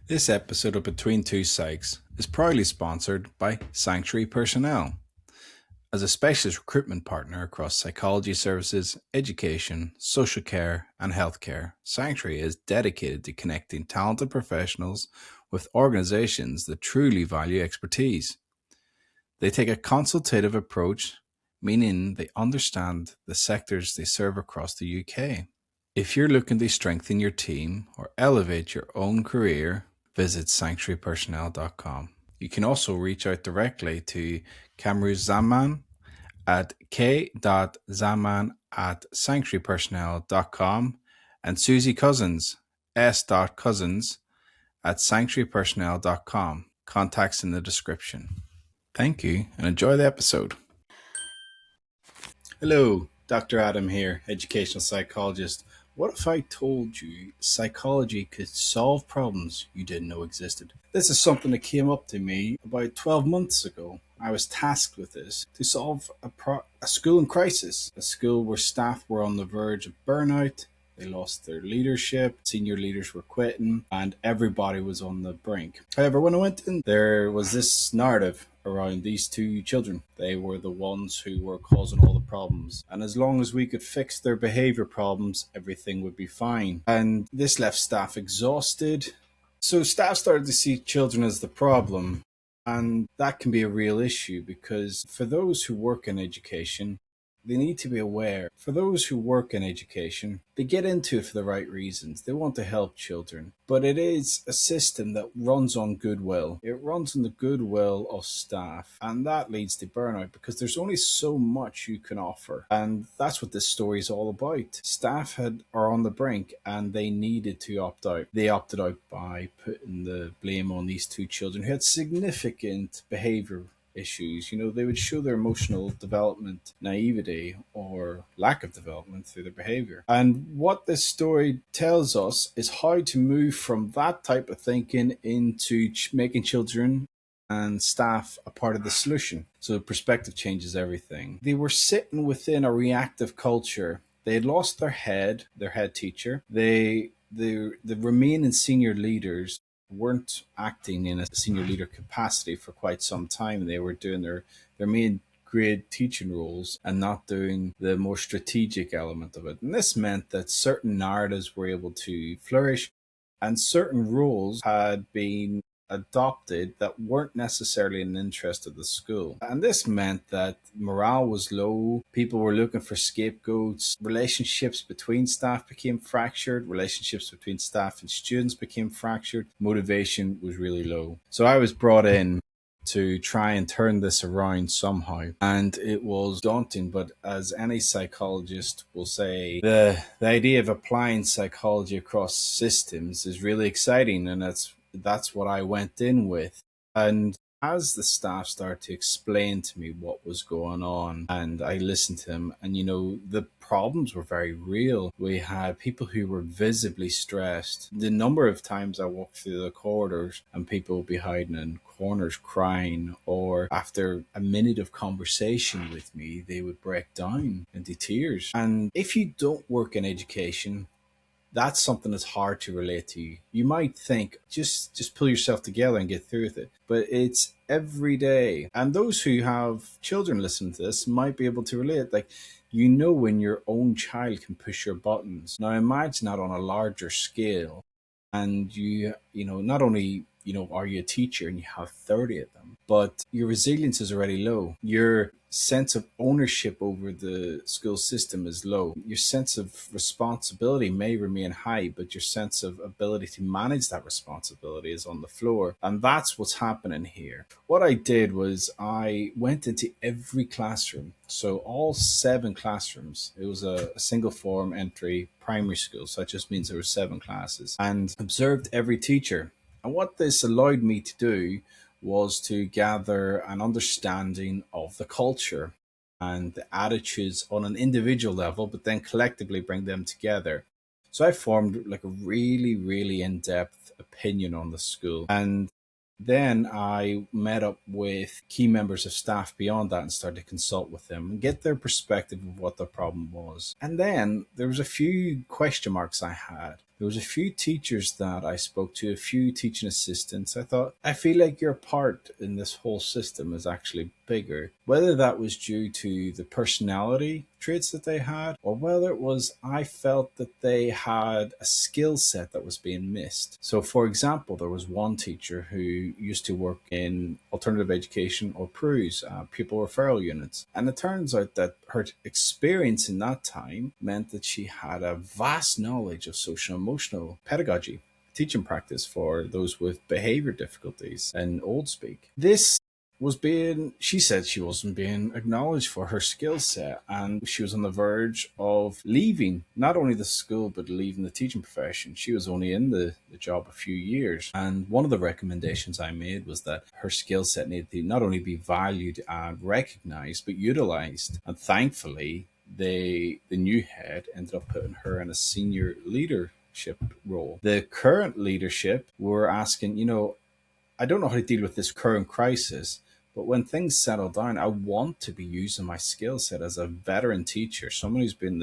This episode of Between Two Psychs is proudly sponsored by Sanctuary Personnel. As a specialist recruitment partner across psychology services, education, social care, and healthcare, Sanctuary is dedicated to connecting talented professionals with organizations that truly value expertise. They take a consultative approach, meaning they understand the sectors they serve across the UK. If you're looking to strengthen your team or elevate your own career, visit sanctuarypersonnel.com. You can also reach out directly to Kamru Zaman at k.zaman@sanctuarypersonnel.com and Susie Cousins, s.cousins at sanctuarypersonnel.com. Contacts in the description. Thank you and enjoy the episode. Hello, Dr. Adam here, educational psychologist. What if I told you psychology could solve problems you didn't know existed? This is something that came up to me about 12 months ago. I was tasked with this to solve a school in crisis, a school where staff were on the verge of burnout. They lost their leadership, senior leaders were quitting, and everybody was on the brink. However, when I went in, there was this narrative around these two children. They were the ones who were causing all the problems. And as long as we could fix their behavior problems, everything would be fine. And this left staff exhausted. So staff started to see children as the problem. And that can be a real issue because for those who work in education, they need to be aware. For those who work in education, they get into it for the right reasons. They want to help children. But it is a system that runs on goodwill. It runs on the goodwill of staff. And that leads to burnout because there's only so much you can offer. And that's what this story is all about. Staff are on the brink and they needed to opt out. They opted out by putting the blame on these two children who had significant behavior issues. They would show their emotional development naivety or lack of development through their behavior. And what this story tells us is how to move from that type of thinking into making children and staff a part of the solution. So perspective changes everything. They were sitting within a reactive culture. They had lost their head teacher. The remaining senior leaders weren't acting in a senior leader capacity for quite some time. They were doing their main grade teaching roles and not doing the more strategic element of it. And this meant that certain narratives were able to flourish and certain roles had been adopted that weren't necessarily in the interest of the school. And this meant that morale was low, people were looking for scapegoats, relationships between staff became fractured, relationships between staff and students became fractured, motivation was really low. So I was brought in to try and turn this around somehow. And it was daunting, but as any psychologist will say, the idea of applying psychology across systems is really exciting, and that's what I went in with. And as the staff started to explain to me what was going on, and I listened to them, and the problems were very real. We had people who were visibly stressed. The number of times I walked through the corridors and people would be hiding in corners crying, or after a minute of conversation with me, they would break down into tears. And if you don't work in education, that's something that's hard to relate to. You might think, just pull yourself together and get through with it. But it's every day. And those who have children listening to this might be able to relate. Like, when your own child can push your buttons. Now imagine that on a larger scale. And not only are you a teacher and you have 30 of them, but your resilience is already low. Your sense of ownership over the school system is low. Your sense of responsibility may remain high, but your sense of ability to manage that responsibility is on the floor. And that's what's happening here. What I did was I went into every classroom. So all 7 classrooms, it was a single form entry primary school. So that just means there were 7 classes, and observed every teacher. And what this allowed me to do was to gather an understanding of the culture and the attitudes on an individual level, but then collectively bring them together. So I formed like a really, really in-depth opinion on the school. And then I met up with key members of staff beyond that and started to consult with them and get their perspective of what the problem was. And then there was a few question marks I had. There was a few teachers that I spoke to, a few teaching assistants. I thought, I feel like your part in this whole system is actually bigger. Whether that was due to the personality traits that they had, or whether it was I felt that they had a skill set that was being missed. So, for example, there was one teacher who used to work in alternative education or PRUs, pupil referral units. And it turns out that her experience in that time meant that she had a vast knowledge of social emotional pedagogy, teaching practice for those with behavior difficulties and old speak. This was being, she said she wasn't being acknowledged for her skill set, and she was on the verge of leaving not only the school but leaving the teaching profession. She was only in the job a few years, and one of the recommendations I made was that her skill set needed to not only be valued and recognized but utilized. And thankfully the new head ended up putting her in a senior leadership role. The current leadership were asking, I don't know how to deal with this current crisis, but when things settle down, I want to be using my skill set as a veteran teacher, someone who's been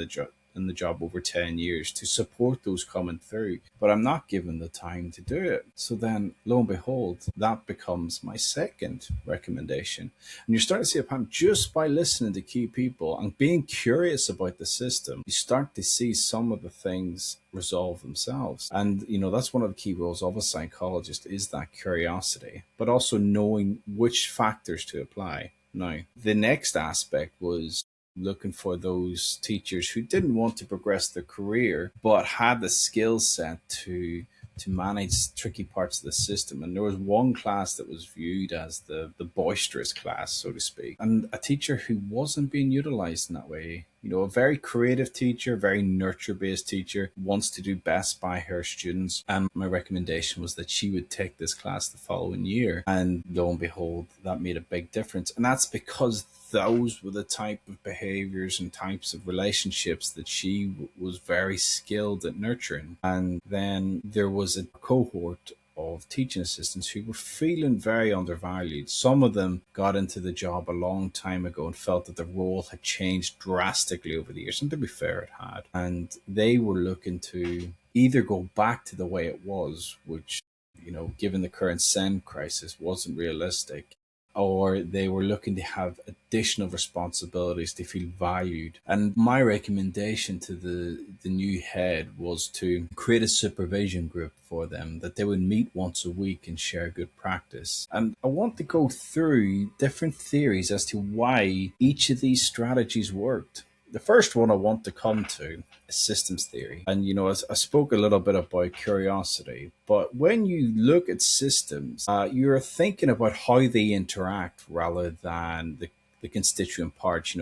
in the job over 10 years, to support those coming through. But I'm not given the time to do it. So then, lo and behold, that becomes my second recommendation. And you're starting to see a pattern just by listening to key people and being curious about the system. You start to see some of the things resolve themselves. And that's one of the key roles of a psychologist, is that curiosity, but also knowing which factors to apply. Now, the next aspect was looking for those teachers who didn't want to progress their career but had the skill set to manage tricky parts of the system. And there was one class that was viewed as the boisterous class, so to speak, and a teacher who wasn't being utilized in that way. A very creative teacher, very nurture-based teacher, wants to do best by her students. And my recommendation was that she would take this class the following year. And lo and behold, that made a big difference. And that's because those were the type of behaviors and types of relationships that she was very skilled at nurturing. And then there was a cohort of teaching assistants who were feeling very undervalued. Some of them got into the job a long time ago and felt that the role had changed drastically over the years. And to be fair, it had. And they were looking to either go back to the way it was, which, given the current SEND crisis, wasn't realistic, or they were looking to have additional responsibilities to feel valued. And my recommendation to the new head was to create a supervision group for them, that they would meet once a week and share good practice. And I want to go through different theories as to why each of these strategies worked. The first one I want to come to is systems theory. And, I spoke a little bit about curiosity, but when you look at systems, you're thinking about how they interact rather than the constituent parts.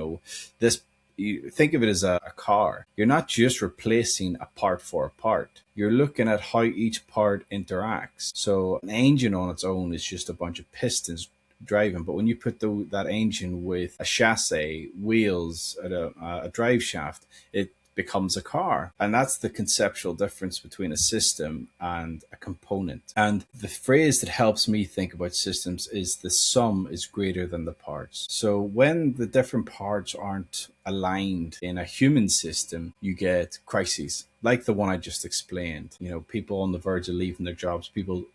You think of it as a car. You're not just replacing a part for a part. You're looking at how each part interacts. So an engine on its own is just a bunch of pistons driving, but when you put that engine with a chassis, wheels, a drive shaft, it becomes a car. And that's the conceptual difference between a system and a component. And the phrase that helps me think about systems is the sum is greater than the parts. So when the different parts aren't aligned in a human system, you get crises like the one I just explained. People on the verge of leaving their jobs, people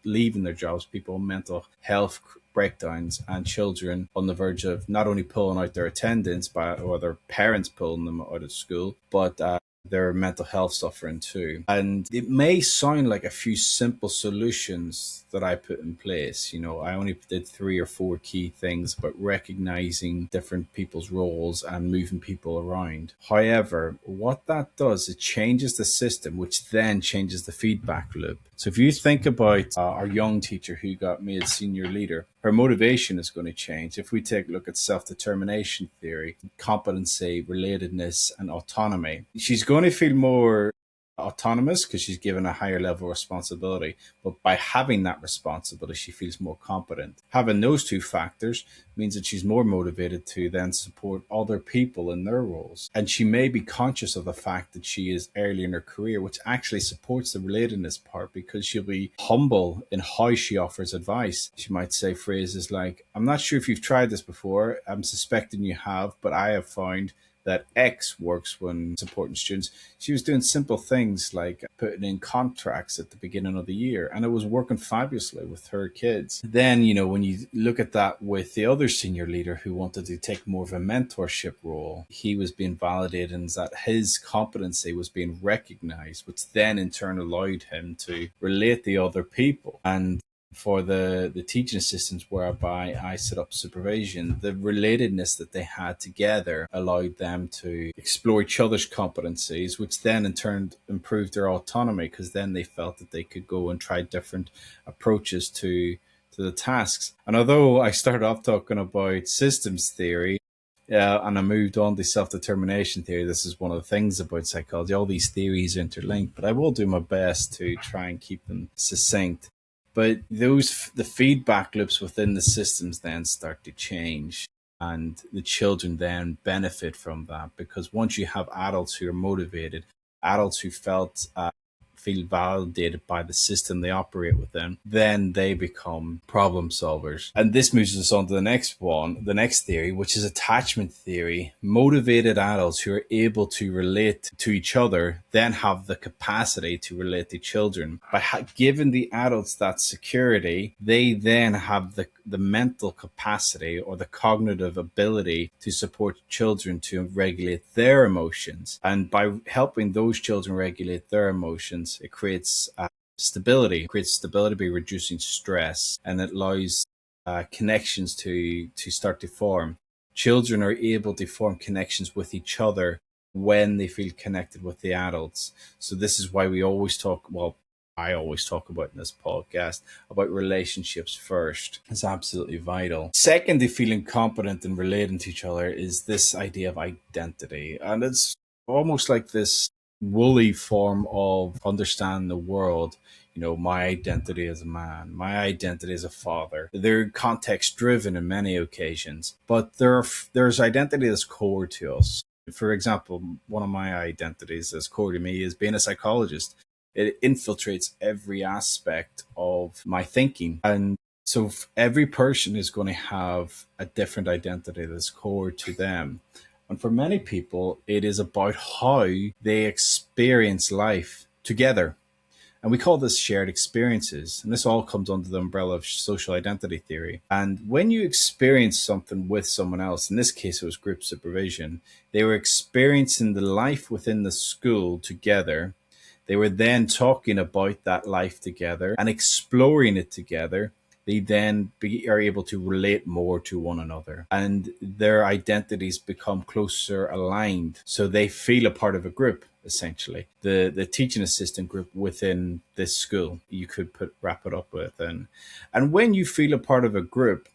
on mental health breakdowns, and children on the verge of not only pulling out their attendance or their parents pulling them out of school, but their mental health suffering too. And it may sound like a few simple solutions that I put in place. I only did 3 or 4 key things about recognizing different people's roles and moving people around. However, what that does, it changes the system, which then changes the feedback loop. So if you think about our young teacher who got made senior leader, her motivation is going to change. If we take a look at self-determination theory, competency, relatedness, and autonomy, she's going to feel more autonomous because she's given a higher level of responsibility. But by having that responsibility, she feels more competent. Having those 2 factors means that she's more motivated to then support other people in their roles. And she may be conscious of the fact that she is early in her career, which actually supports the relatedness part, because she'll be humble in how she offers advice. She might say phrases like, I'm not sure if you've tried this before. I'm suspecting you have, but I have found that X works when supporting students. She was doing simple things like putting in contracts at the beginning of the year, and it was working fabulously with her kids. Then, when you look at that with the other senior leader who wanted to take more of a mentorship role, he was being validated and that his competency was being recognized, which then in turn allowed him to relate to other people. And for the teaching assistants whereby I set up supervision, the relatedness that they had together allowed them to explore each other's competencies, which then in turn improved their autonomy, because then they felt that they could go and try different approaches to the tasks. And although I started off talking about systems theory, and I moved on to self-determination theory, this is one of the things about psychology. All these theories are interlinked, but I will do my best to try and keep them succinct. But the feedback loops within the systems then start to change, and the children then benefit from that, because once you have adults who are motivated, adults who feel validated by the system they operate within, then they become problem solvers. And this moves us on to the next theory, which is attachment theory. Motivated adults who are able to relate to each other then have the capacity to relate to children. By giving the adults that security, they then have the mental capacity or the cognitive ability to support children to regulate their emotions. And by helping those children regulate their emotions, it creates stability. It creates stability by reducing stress, and it allows connections to start to form. Children are able to form connections with each other when they feel connected with the adults. So this is why I always talk about in this podcast about relationships first. It's absolutely vital. Second to feeling competent and relating to each other is this idea of identity. And it's almost like this woolly form of understanding the world. My identity as a man, my identity as a father. They're context driven in many occasions, but there's identity that's core to us. For example, one of my identities that's core to me is being a psychologist. It infiltrates every aspect of my thinking. And so every person is going to have a different identity that's core to them. And for many people, it is about how they experience life together. And we call this shared experiences. And this all comes under the umbrella of social identity theory. And when you experience something with someone else, in this case, it was group supervision, they were experiencing the life within the school together. They were then talking about that life together and exploring it together. They then are able to relate more to one another, and their identities become closer aligned. So they feel a part of a group, essentially. The teaching assistant group within this school, you could wrap it up with. And when you feel a part of a group,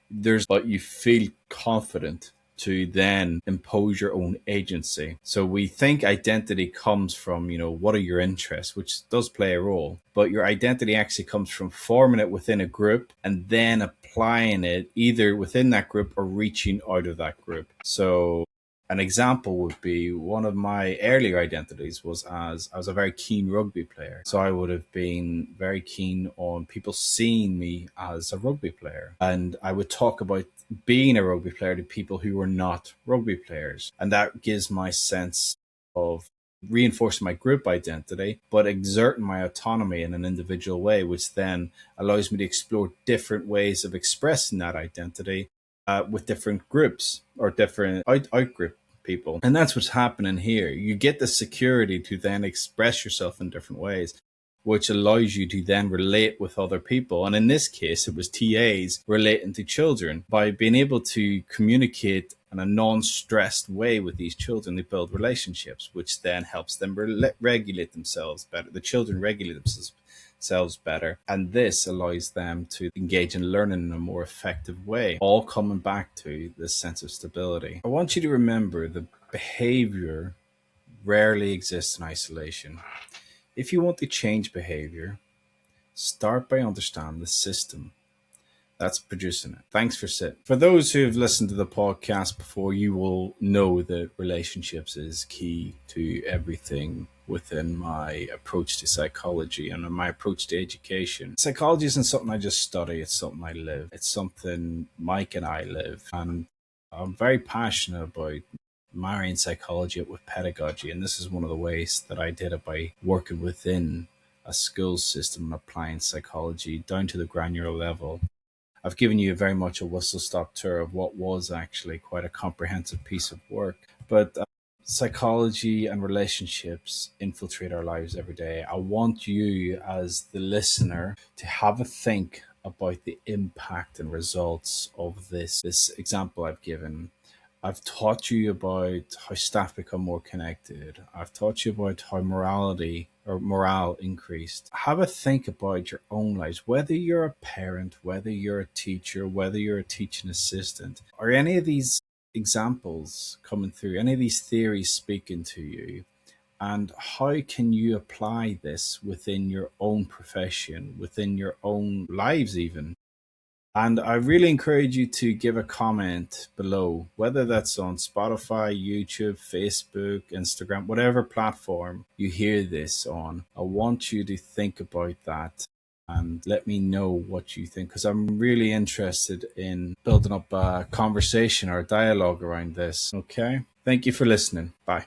you feel confident to then impose your own agency. So we think identity comes from, what are your interests, which does play a role, but your identity actually comes from forming it within a group and then applying it either within that group or reaching out of that group. So an example would be one of my earlier identities was as I was a very keen rugby player. So I would have been very keen on people seeing me as a rugby player. And I would talk about being a rugby player to people who were not rugby players. And that gives my sense of reinforcing my group identity, but exerting my autonomy in an individual way, which then allows me to explore different ways of expressing that identity with different groups or different out-group people. And that's what's happening here. You get the security to then express yourself in different ways, which allows you to then relate with other people. And in this case, it was TAs relating to children. By being able to communicate in a non-stressed way with these children, they build relationships, which then helps them regulate themselves better. The children regulate themselves better, and this allows them to engage in learning in a more effective way, all coming back to this sense of stability. I want you to remember that behavior rarely exists in isolation. If you want to change behavior, start by understanding the system that's producing it. Thanks for sitting. For those who have listened to the podcast before, you will know that relationships is key to everything within my approach to psychology and my approach to education. Psychology isn't something I just study, it's something I live. It's something Mike and I live. And I'm very passionate about marrying psychology up with pedagogy. And this is one of the ways that I did it, by working within a school system and applying psychology down to the granular level. I've given you very much a whistle stop tour of what was actually quite a comprehensive piece of work. But psychology and relationships infiltrate our lives every day. I want you, as the listener, to have a think about the impact and results of this example I've given. I've taught you about how staff become more connected. I've taught you about how morale increased. Have a think about your own lives, whether you're a parent, whether you're a teacher, whether you're a teaching assistant. Are any of these examples coming through, any of these theories speaking to you? And how can you apply this within your own profession, within your own lives even? And I really encourage you to give a comment below, whether that's on Spotify, YouTube, Facebook, Instagram, whatever platform you hear this on. I want you to think about that and let me know what you think, because I'm really interested in building up a conversation or a dialogue around this. Okay? Thank you for listening. Bye.